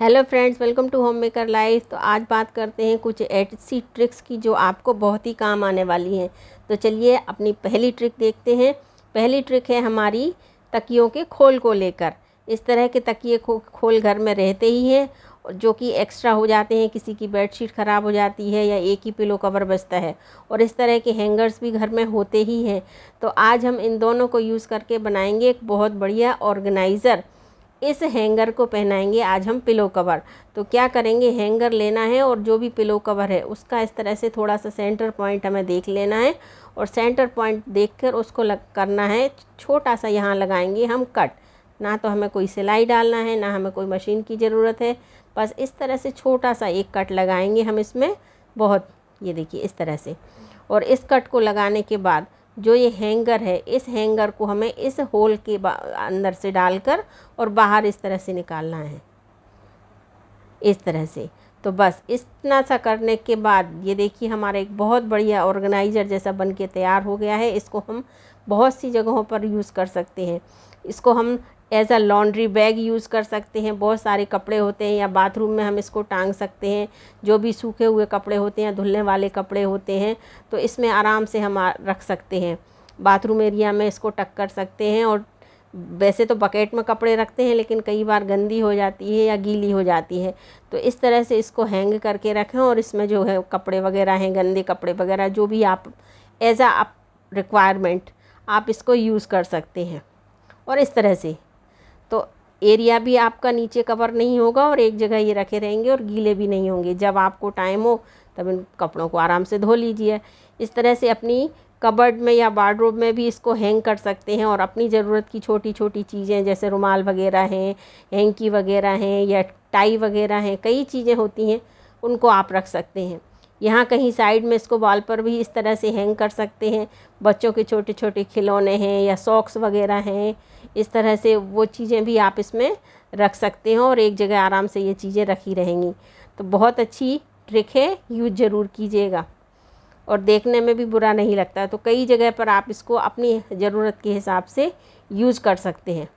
Hello friends, welcome to home maker life. तो आज बात करते हैं कुछ ऐसी ट्रिक्स की जो आपको बहुत ही काम आने वाली हैं। तो चलिए अपनी पहली ट्रिक देखते हैं। पहली ट्रिक है हमारी तकियों के खोल को लेकर। इस तरह के तकिए खोल घर में रहते ही हैं जो कि एक्स्ट्रा हो जाते हैं। किसी की बेडशीट ख़राब हो जाती है या एक ही पिलो कवर बचता है, और इस तरह के हैंगर्स भी घर में होते ही हैं। तो आज हम इन दोनों को यूज़ करके बनाएंगे एक बहुत बढ़िया ऑर्गेनाइज़र। इस हैंगर को पहनाएंगे आज हम पिलो कवर। तो क्या करेंगे, हैंगर लेना है और जो भी पिलो कवर है उसका इस तरह से थोड़ा सा सेंटर पॉइंट हमें देख लेना है, और सेंटर पॉइंट देखकर उसको करना है छोटा सा, यहाँ लगाएंगे हम कट। ना तो हमें कोई सिलाई डालना है, ना हमें कोई मशीन की ज़रूरत है, बस इस तरह से छोटा सा एक कट लगाएंगे हम इसमें। बहुत, ये देखिए इस तरह से। और इस कट को लगाने के बाद जो ये हैंगर है, इस हैंगर को हमें इस होल के अंदर से डालकर और बाहर इस तरह से निकालना है, इस तरह से। तो बस इतना सा करने के बाद ये देखिए हमारा एक बहुत बढ़िया ऑर्गेनाइज़र जैसा बन के तैयार हो गया है। इसको हम बहुत सी जगहों पर यूज़ कर सकते हैं। इसको हम as a laundry bag use कर सकते हैं। बहुत सारे कपड़े होते हैं, या बाथरूम में हम इसको टांग सकते हैं। जो भी सूखे हुए कपड़े होते हैं, धुलने वाले कपड़े होते हैं, तो इसमें आराम से हम रख सकते हैं। बाथरूम एरिया में इसको टक कर सकते हैं। और वैसे तो बकेट में कपड़े रखते हैं, लेकिन कई बार गंदी हो जाती है या गीली हो जाती है, तो इस तरह से इसको हैंग करके रखें। और इसमें जो है कपड़े वगैरह हैं, गंदे कपड़े वगैरह, जो भी आप एज आ रिक्वायरमेंट आप इसको यूज़ कर सकते हैं। और इस तरह से तो एरिया भी आपका नीचे कवर नहीं होगा, और एक जगह ये रखे रहेंगे और गीले भी नहीं होंगे। जब आपको टाइम हो तब इन कपड़ों को आराम से धो लीजिए। इस तरह से अपनी कबर्ड में या वार्डरोब में भी इसको हैंग कर सकते हैं। और अपनी ज़रूरत की छोटी छोटी चीज़ें जैसे रुमाल वगैरह हैं, हैंकी वगैरह हैं, या टाई वगैरह हैं, कई चीज़ें होती हैं, उनको आप रख सकते हैं। यहाँ कहीं साइड में इसको वॉल पर भी इस तरह से हैंग कर सकते हैं। बच्चों के छोटे छोटे खिलौने हैं या सॉक्स वगैरह हैं, इस तरह से वो चीज़ें भी आप इसमें रख सकते हैं, और एक जगह आराम से ये चीज़ें रखी रहेंगी। तो बहुत अच्छी ट्रिक है, यूज़ ज़रूर कीजिएगा, और देखने में भी बुरा नहीं लगता। तो कई जगह पर आप इसको अपनी ज़रूरत के हिसाब से यूज़ कर सकते हैं।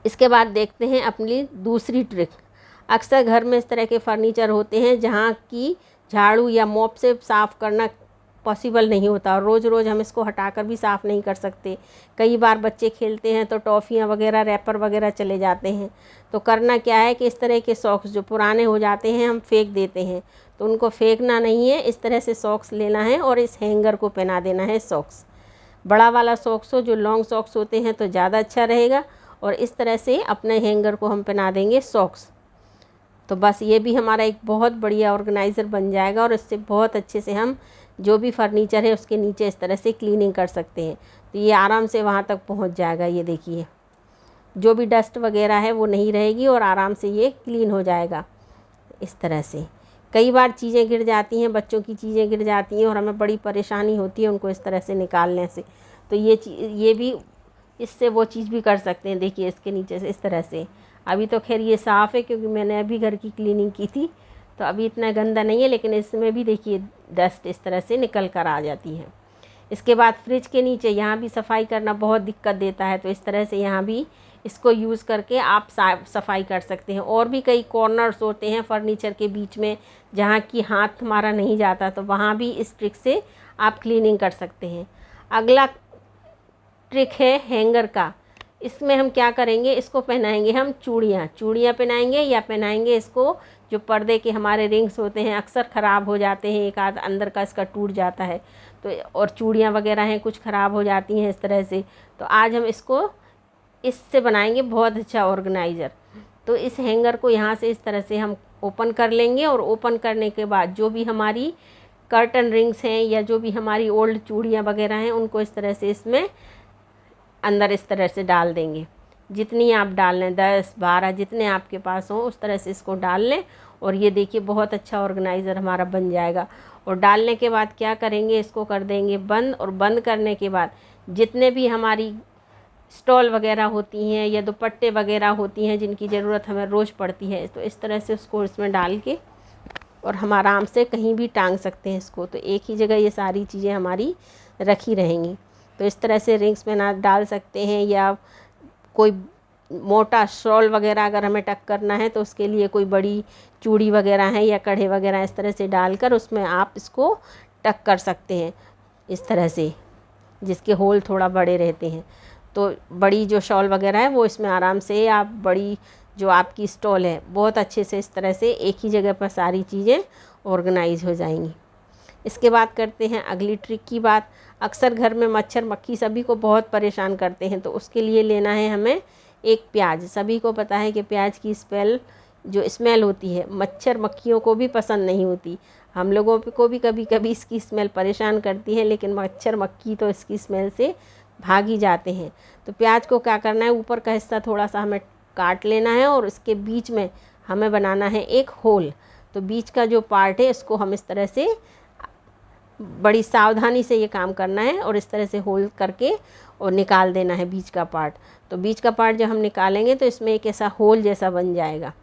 इसके बाद देखते हैं अपनी दूसरी ट्रिक। अक्सर घर में इस तरह के फर्नीचर होते हैं जहाँ की झाड़ू या मॉप से साफ़ करना पॉसिबल नहीं होता, और रोज़ रोज़ हम इसको हटाकर भी साफ़ नहीं कर सकते। कई बार बच्चे खेलते हैं तो टॉफ़ियाँ वगैरह, रैपर वगैरह चले जाते हैं। तो करना क्या है कि इस तरह के सॉक्स जो पुराने हो जाते हैं हम फेंक देते हैं, तो उनको फेंकना नहीं है। इस तरह से सॉक्स लेना है और इस हैंगर को पहना देना है सॉक्स। बड़ा वाला सॉक्स हो, जो लॉन्ग सॉक्स होते हैं, तो ज़्यादा अच्छा रहेगा। और इस तरह से अपने हैंगर को हम पहना देंगे सॉक्स। तो बस ये भी हमारा एक बहुत बढ़िया ऑर्गेनाइज़र बन जाएगा, और इससे बहुत अच्छे से हम जो भी फर्नीचर है उसके नीचे इस तरह से क्लीनिंग कर सकते हैं। तो ये आराम से वहाँ तक पहुँच जाएगा। ये देखिए जो भी डस्ट वगैरह है वो नहीं रहेगी, और आराम से ये क्लीन हो जाएगा इस तरह से। कई बार चीज़ें गिर जाती हैं, बच्चों की चीज़ें गिर जाती हैं, और हमें बड़ी परेशानी होती है उनको इस तरह से निकालने से। तो ये भी इससे वो चीज़ भी कर सकते हैं। देखिए इसके नीचे से इस तरह से। अभी तो खैर ये साफ़ है क्योंकि मैंने अभी घर की क्लीनिंग की थी, तो अभी इतना गंदा नहीं है, लेकिन इसमें भी देखिए डस्ट इस तरह से निकल कर आ जाती है। इसके बाद फ्रिज के नीचे यहाँ भी सफाई करना बहुत दिक्कत देता है, तो इस तरह से यहाँ भी इसको यूज़ करके आप सफाई कर सकते हैं। और भी कई कॉर्नर्स होते हैं फर्नीचर के बीच में जहाँ की हाथ हमारा नहीं जाता, तो वहाँ भी इस ट्रिक से आप क्लीनिंग कर सकते हैं। अगला ट्रिक है हैंगर का। इसमें हम क्या करेंगे, इसको पहनाएंगे हम चूड़ियाँ पहनाएंगे, या पहनाएंगे इसको जो पर्दे के हमारे रिंग्स होते हैं, अक्सर ख़राब हो जाते हैं, एक आध अंदर का इसका टूट जाता है, तो और चूड़ियाँ वगैरह हैं कुछ ख़राब हो जाती हैं इस तरह से। तो आज हम इसको इससे बनाएंगे बहुत अच्छा ऑर्गेनाइज़र। तो इस हैंगर को यहाँ से इस तरह से हम ओपन कर लेंगे, और ओपन करने के बाद जो भी हमारी कर्टन रिंग्स हैं या जो भी हमारी ओल्ड चूड़ियाँ वगैरह हैं, उनको इस तरह से इसमें अंदर इस तरह से डाल देंगे। जितनी आप डाल लें, 10 12 जितने आपके पास हों, उस तरह से इसको डाल लें। और ये देखिए बहुत अच्छा ऑर्गेनाइज़र हमारा बन जाएगा। और डालने के बाद क्या करेंगे, इसको कर देंगे बंद। और बंद करने के बाद जितने भी हमारी स्टॉल वगैरह होती हैं या दुपट्टे वगैरह होती हैं जिनकी ज़रूरत हमें रोज़ पड़ती है, तो इस तरह से उसको इसमें डाल के और हम आराम से कहीं भी टांग सकते हैं इसको। तो एक ही जगह ये सारी चीज़ें हमारी रखी रहेंगी। तो इस तरह से रिंग्स में ना डाल सकते हैं, या कोई मोटा शॉल वगैरह अगर हमें टक करना है तो उसके लिए कोई बड़ी चूड़ी वगैरह है या कड़े वगैरह इस तरह से डालकर उसमें आप इसको टक कर सकते हैं इस तरह से, जिसके होल थोड़ा बड़े रहते हैं। तो बड़ी जो शॉल वगैरह है वो इसमें आराम से आप बड़ी जो आपकी स्टॉल है बहुत अच्छे से इस तरह से एक ही जगह पर सारी चीज़ें ऑर्गेनाइज हो जाएंगी। इसके बाद करते हैं अगली ट्रिक की बात। अक्सर घर में मच्छर मक्खी सभी को बहुत परेशान करते हैं, तो उसके लिए लेना है हमें एक प्याज। सभी को पता है कि प्याज की जो स्मेल होती है मच्छर मक्खियों को भी पसंद नहीं होती। हम लोगों को भी कभी कभी इसकी स्मेल परेशान करती है, लेकिन मच्छर मक्खी तो इसकी स्मेल से भाग ही जाते हैं। तो प्याज को क्या करना है, ऊपर का हिस्सा थोड़ा सा हमें काट लेना है और इसके बीच में हमें बनाना है एक होल। तो बीच का जो पार्ट है इसको हम इस तरह से बड़ी सावधानी से ये काम करना है और इस तरह से होल करके और निकाल देना है बीच का पार्ट। तो बीच का पार्ट जब हम निकालेंगे तो इसमें एक ऐसा होल जैसा बन जाएगा।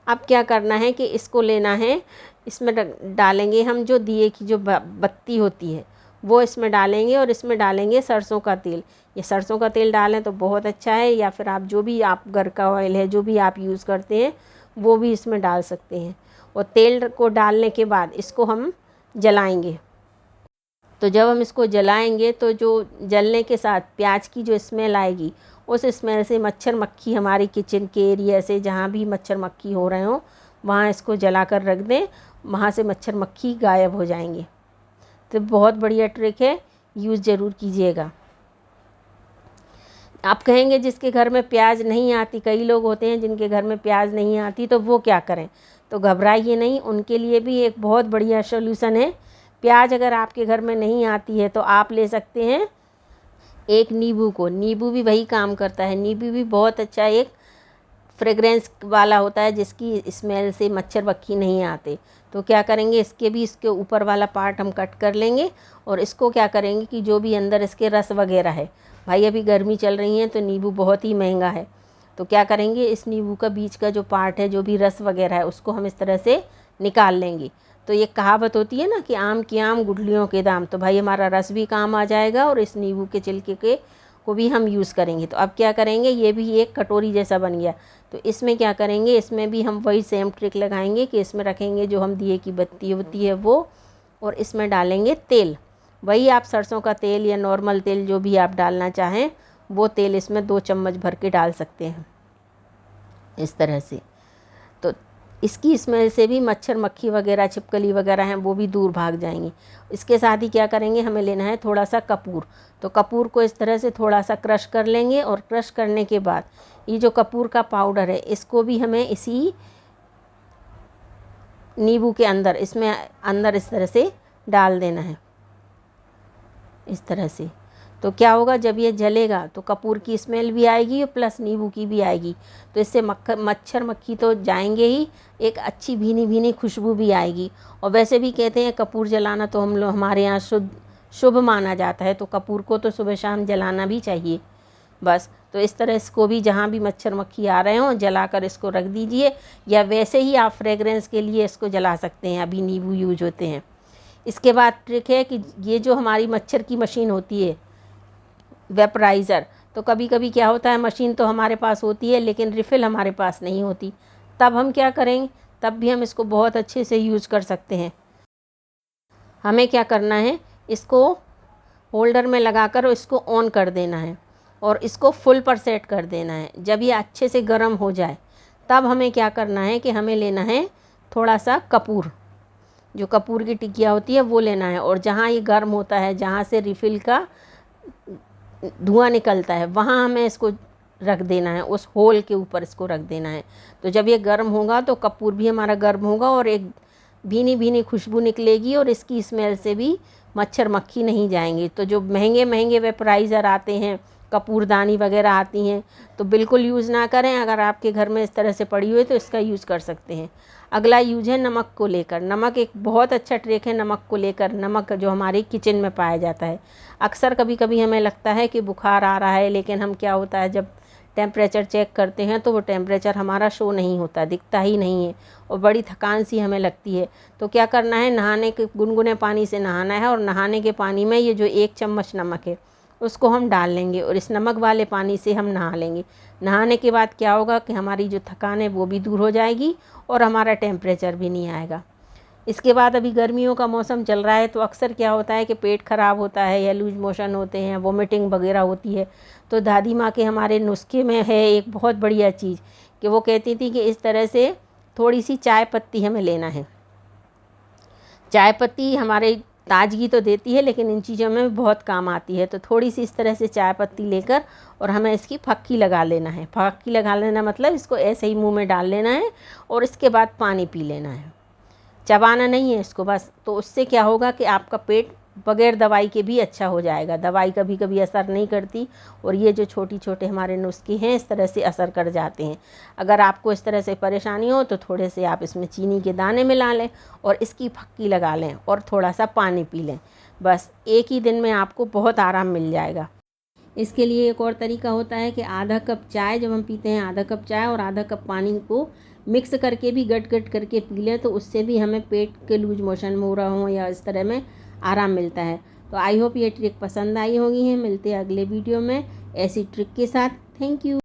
अब क्या करना है कि इसको लेना है, इसमें डालेंगे हम जो दिए की जो बत्ती होती है वो इसमें डालेंगे और इसमें डालेंगे सरसों का तेल। ये सरसों का तेल डालें तो बहुत अच्छा है, या फिर आप जो भी आप घर का ऑयल है जो भी आप यूज़ करते हैं वो भी इसमें डाल सकते हैं। और तेल को डालने के बाद इसको हम जलाएंगे। तो जब हम इसको जलाएंगे तो जो जलने के साथ प्याज की जो स्मेल आएगी उस स्मेल से मच्छर मक्खी हमारी किचन के एरिया से जहाँ भी मच्छर मक्खी हो रहे हों वहाँ इसको जला कर रख दें, वहाँ से मच्छर मक्खी गायब हो जाएंगे। तो बहुत बढ़िया ट्रिक है, यूज़ ज़रूर कीजिएगा। आप कहेंगे जिसके घर में प्याज नहीं आती, कई लोग होते हैं जिनके घर में प्याज नहीं आती, तो वो क्या करें? तो घबराइए नहीं, उनके लिए भी एक बहुत बढ़िया सॉल्यूशन है। प्याज अगर आपके घर में नहीं आती है तो आप ले सकते हैं एक नींबू को। नींबू भी वही काम करता है, नींबू भी बहुत अच्छा एक फ्रेगरेंस वाला होता है जिसकी स्मेल से मच्छर मक्खी नहीं आते। तो क्या करेंगे, इसके ऊपर वाला पार्ट हम कट कर लेंगे और इसको क्या करेंगे कि जो भी अंदर इसके रस वगैरह है, भाई अभी गर्मी चल रही है तो नींबू बहुत ही महंगा है, तो क्या करेंगे इस नींबू का बीच का जो पार्ट है जो भी रस वगैरह है उसको हम इस तरह से निकाल लेंगे। तो ये कहावत होती है ना कि आम की आम गुठलियों के दाम, तो भाई हमारा रस भी काम आ जाएगा और इस नींबू के छिलके को भी हम यूज़ करेंगे। तो अब क्या करेंगे, ये भी एक कटोरी जैसा बन गया। तो इसमें क्या करेंगे, इसमें भी हम वही सेम ट्रिक लगाएंगे कि इसमें रखेंगे जो हम दिए की बत्ती होती है वो, और इसमें डालेंगे तेल। वही आप सरसों का तेल या नॉर्मल तेल जो भी आप डालना चाहें वो तेल इसमें 2 चम्मच भर के डाल सकते हैं इस तरह से। तो इसकी स्मेल से भी मच्छर मक्खी वगैरह छिपकली वगैरह हैं वो भी दूर भाग जाएंगी। इसके साथ ही क्या करेंगे, हमें लेना है थोड़ा सा कपूर। तो कपूर को इस तरह से थोड़ा सा क्रश कर लेंगे और क्रश करने के बाद ये जो कपूर का पाउडर है इसको भी हमें इसी नींबू के अंदर इसमें अंदर इस तरह से डाल देना है इस तरह से। तो क्या होगा, जब ये जलेगा तो कपूर की स्मेल भी आएगी और प्लस नींबू की भी आएगी। तो इससे मच्छर मक्खी तो जाएंगे ही, एक अच्छी भीनी भीनी खुशबू भी आएगी। और वैसे भी कहते हैं कपूर जलाना तो हम लोग हमारे यहाँ शुभ माना जाता है, तो कपूर को तो सुबह शाम जलाना भी चाहिए। बस तो इस तरह इसको भी जहाँ भी मच्छर मक्खी आ रहे हों जलाकर इसको रख दीजिए, या वैसे ही आप फ्रेगरेंस के लिए इसको जला सकते हैं, अभी नींबू यूज होते हैं। इसके बाद ट्रिक है कि ये जो हमारी मच्छर की मशीन होती है वेपराइज़र, तो कभी कभी क्या होता है मशीन तो हमारे पास होती है लेकिन रिफ़िल हमारे पास नहीं होती, तब हम क्या करेंगे, तब भी हम इसको बहुत अच्छे से यूज़ कर सकते हैं। हमें क्या करना है, इसको होल्डर में लगाकर इसको ऑन कर देना है और इसको फुल पर सेट कर देना है। जब ये अच्छे से गर्म हो जाए तब हमें क्या करना है कि हमें लेना है थोड़ा सा कपूर, जो कपूर की टिकिया होती है वो लेना है, और जहाँ ये गर्म होता है जहाँ से रिफ़िल का धुआं निकलता है वहाँ हमें इसको रख देना है, उस होल के ऊपर इसको रख देना है। तो जब ये गर्म होगा तो कपूर भी हमारा गर्म होगा और एक भीनी भीनी खुशबू निकलेगी और इसकी स्मेल से भी मच्छर मक्खी नहीं जाएंगे। तो जो महंगे महंगे वेपराइज़र आते हैं, कपूरदानी वगैरह आती हैं, तो बिल्कुल यूज़ ना करें। अगर आपके घर में इस तरह से पड़ी हुई तो इसका यूज़ कर सकते हैं। अगला यूज़ है नमक को लेकर। नमक एक बहुत अच्छा ट्रिक है नमक को लेकर। नमक जो हमारे किचन में पाया जाता है, अक्सर कभी कभी हमें लगता है कि बुखार आ रहा है, लेकिन हम क्या होता है जब टेम्परेचर चेक करते हैं तो वो टेम्परेचर हमारा शो नहीं होता, दिखता ही नहीं है और बड़ी थकान सी हमें लगती है। तो क्या करना है, नहाने के गुनगुने पानी से नहाना है और नहाने के पानी में ये जो 1 चम्मच नमक है उसको हम डाल लेंगे और इस नमक वाले पानी से हम नहा लेंगे। नहाने के बाद क्या होगा कि हमारी जो थकान है वो भी दूर हो जाएगी और हमारा टेम्परेचर भी नहीं आएगा। इसके बाद अभी गर्मियों का मौसम चल रहा है तो अक्सर क्या होता है कि पेट ख़राब होता है या लूज मोशन होते हैं, वोमिटिंग वगैरह होती है। तो दादी माँ के हमारे नुस्खे में है एक बहुत बढ़िया चीज़ कि वो कहती थी कि इस तरह से थोड़ी सी चाय पत्ती हमें लेना है। चाय पत्ती हमारे ताजगी तो देती है लेकिन इन चीज़ों में बहुत काम आती है। तो थोड़ी सी इस तरह से चाय पत्ती लेकर और हमें इसकी फक्की लगा लेना है। फक्की लगा लेना मतलब इसको ऐसे ही मुंह में डाल लेना है और इसके बाद पानी पी लेना है, चबाना नहीं है इसको बस। तो उससे क्या होगा कि आपका पेट बगैर दवाई के भी अच्छा हो जाएगा। दवाई कभी कभी असर नहीं करती और ये जो छोटी छोटे हमारे नुस्खे हैं इस तरह से असर कर जाते हैं। अगर आपको इस तरह से परेशानी हो तो थोड़े से आप इसमें चीनी के दाने मिला लें और इसकी फक्की लगा लें और थोड़ा सा पानी पी लें। बस एक ही दिन में आपको बहुत आराम मिल जाएगा। इसके लिए एक और तरीका होता है कि आधा कप चाय जब हम पीते हैं, आधा कप चाय और आधा कप पानी को मिक्स करके भी गट गट करके पी लें तो उससे भी हमें पेट के लूज मोशन हो रहा हो या इस तरह में आराम मिलता है। तो आई होप ये ट्रिक पसंद आई होगी है। मिलते हैं अगले वीडियो में ऐसी ट्रिक के साथ। Thank you.